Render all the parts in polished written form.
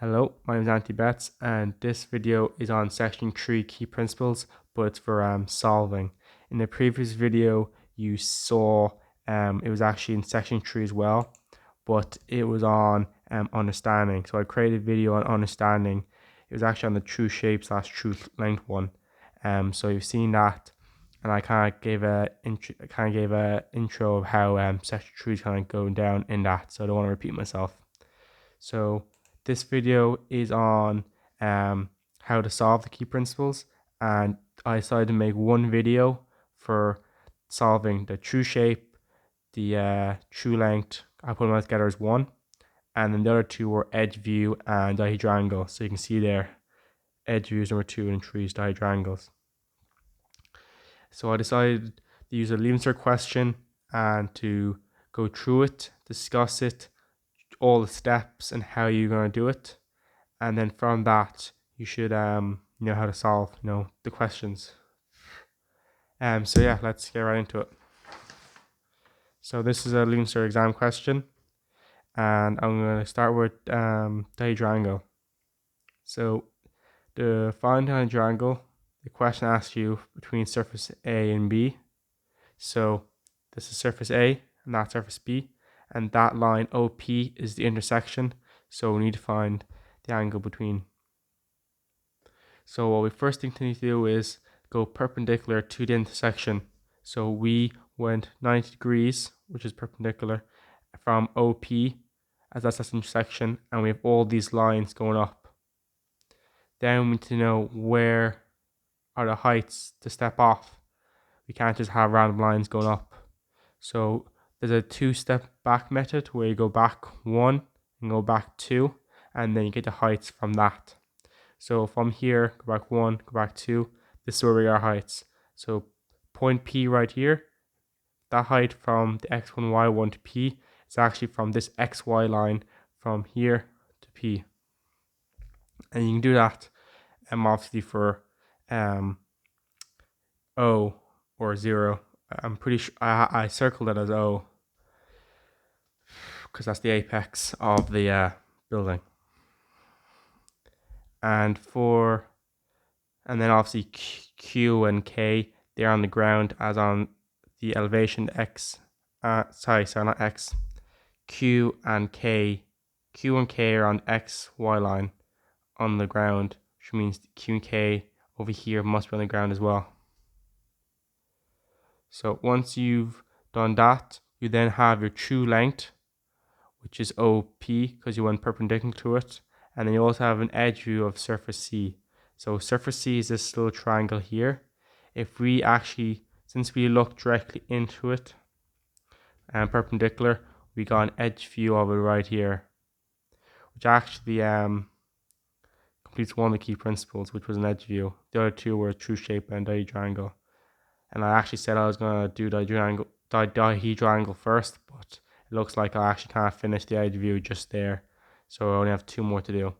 Hello, my name is Anthony Betts, and this video is on section 3 key principles, but it's for solving. In the previous video, you saw it was actually in section 3 as well, but it was on understanding. So I created a video on understanding. It was actually on the true shape / true length one. So you've seen that, and I kind of gave a intro of how section 3 is kind of going down in that. So I don't want to repeat myself. So this video is on how to solve the key principles, and I decided to make one video for solving the true shape, the true length. I put them all together as one, and then the other two were edge view and dihedral. So you can see there, edge view is number 2 and 3 is dihedrals. So I decided to use a leaving cert question and to go through it, discuss it, all the steps and how you're going to do it, and then from that you should know how to solve the questions. So yeah, let's get right into it. So this is a leaving cert exam question, and I'm going to start with dihedral. So the find dihedral, the question asks you between surface A and B. So this is surface A and that's surface B, and that line OP is the intersection. So we need to find the angle between. So what we first thing to need to do is go perpendicular to the intersection. So we went 90 degrees, which is perpendicular, from OP, as that's the intersection, and we have all these lines going up. Then we need to know where are the heights to step off. We can't just have random lines going up. So there's a 2-step back method where you go back 1 and go back 2, and then you get the heights from that. So from here, go back 1, go back 2, this is where we are heights. So point P right here, that height from the x1, y1 to P is actually from this xy line from here to P. And you can do that obviously for O or 0. I'm pretty sure I circled it as O because that's the apex of the building. And then obviously Q and K, they're on the ground as on the elevation X. Sorry, not X. Q and K are on X, Y line on the ground, which means Q and K over here must be on the ground as well. So once you've done that, you then have your true length, which is OP because you went perpendicular to it. And then you also have an edge view of surface C. So surface C is this little triangle here. If we actually, since we look directly into it and perpendicular, we got an edge view of it right here, which actually completes one of the key principles, which was an edge view. The other two were true shape and dihedral. And I actually said I was going to do dihedral first, but it looks like I actually can't finish the edge view just there. So I only have 2 more to do.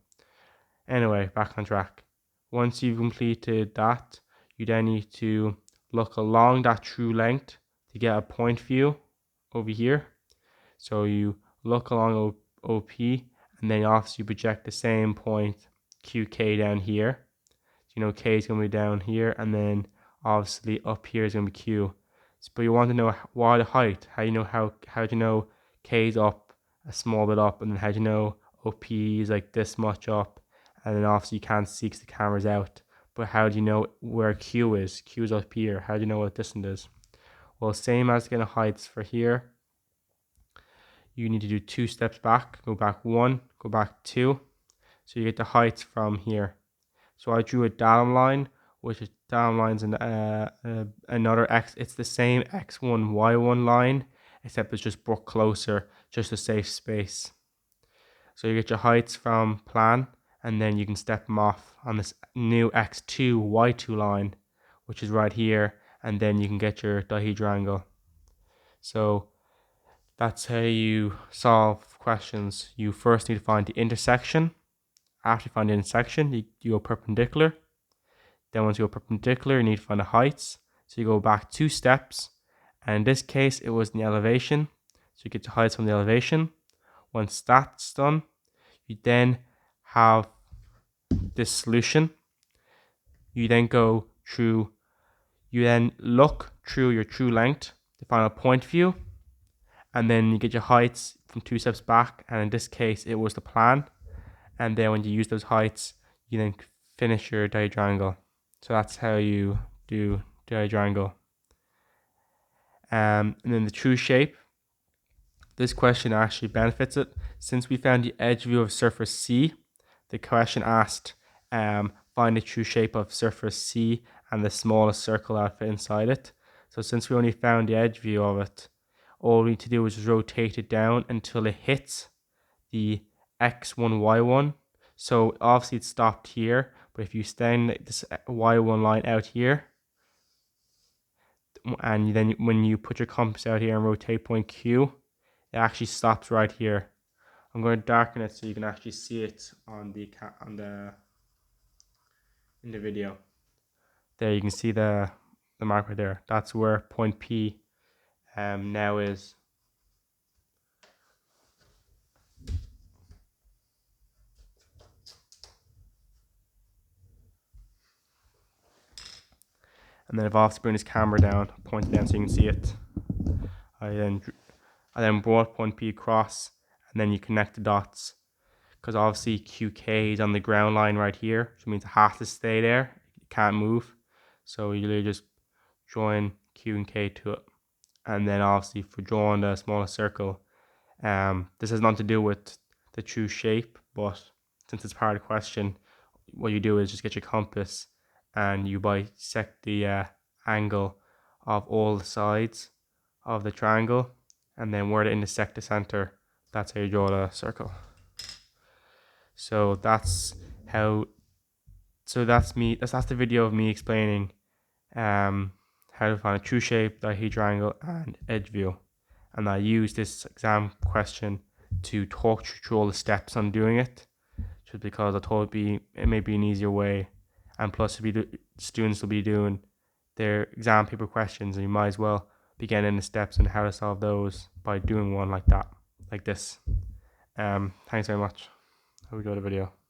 Anyway, back on track. Once you've completed that, you then need to look along that true length to get a point view over here. So you look along OP, and then obviously project the same point QK down here. So K is going to be down here, and then obviously up here is going to be Q. But you want to know why the height. How do you know K is up a small bit up, and then how do you know OP is like this much up, and then obviously you can't see because the camera's out. But how do you know where Q is? Q is up here. How do you know what distance is? Well, same as getting heights for here. You need to do 2 steps back. Go back 1, go back 2. So you get the heights from here. So I drew a datum line, which is datum lines and another X. It's the same X1, Y1 line, except it's just brought closer, just a safe space. So you get your heights from plan, and then you can step them off on this new X2, Y2 line, which is right here, and then you can get your dihedral. So that's how you solve questions. You first need to find the intersection. After you find the intersection, you go perpendicular. Then once you go perpendicular, you need to find the heights. So you go back 2 steps. And in this case, it was in the elevation. So you get the heights from the elevation. Once that's done, you then have this solution, you then look through your true length to find a point view, and then you get your heights from 2 steps back, and in this case it was the plan, and then when you use those heights you then finish your diagonal. So that's how you do diagonal. And then the true shape, this question actually benefits it. Since we found the edge view of surface C, the question asked find the true shape of surface C and the smallest circle that fit inside it. So since we only found the edge view of it, all we need to do is rotate it down until it hits the x1, y1. So obviously it stopped here, but if you extend this y1 line out here, and then when you put your compass out here and rotate point Q, it actually stops right here. I'm going to darken it so you can actually see it in the video. There you can see the mark right there. That's where point P now is. And then I've also bring this camera down, point it down so you can see it. I then brought point P across, and then you connect the dots, because obviously QK is on the ground line right here, so it means it has to stay there, it can't move. So you literally just join Q and K to it. And then obviously for drawing the smallest circle, this has nothing to do with the true shape, but since it's part of the question, what you do is just get your compass and you bisect the angle of all the sides of the triangle, and then where they intersect the center, that's how you draw the circle. So that's the video of me explaining how to find a true shape, dihedral, and edge view. And I use this exam question to talk through all the steps on doing it, just because I thought it may be an easier way, and plus students will be doing their exam paper questions, and you might as well be getting the steps on how to solve those by doing one like this. Thanks very much. Here we go to the video.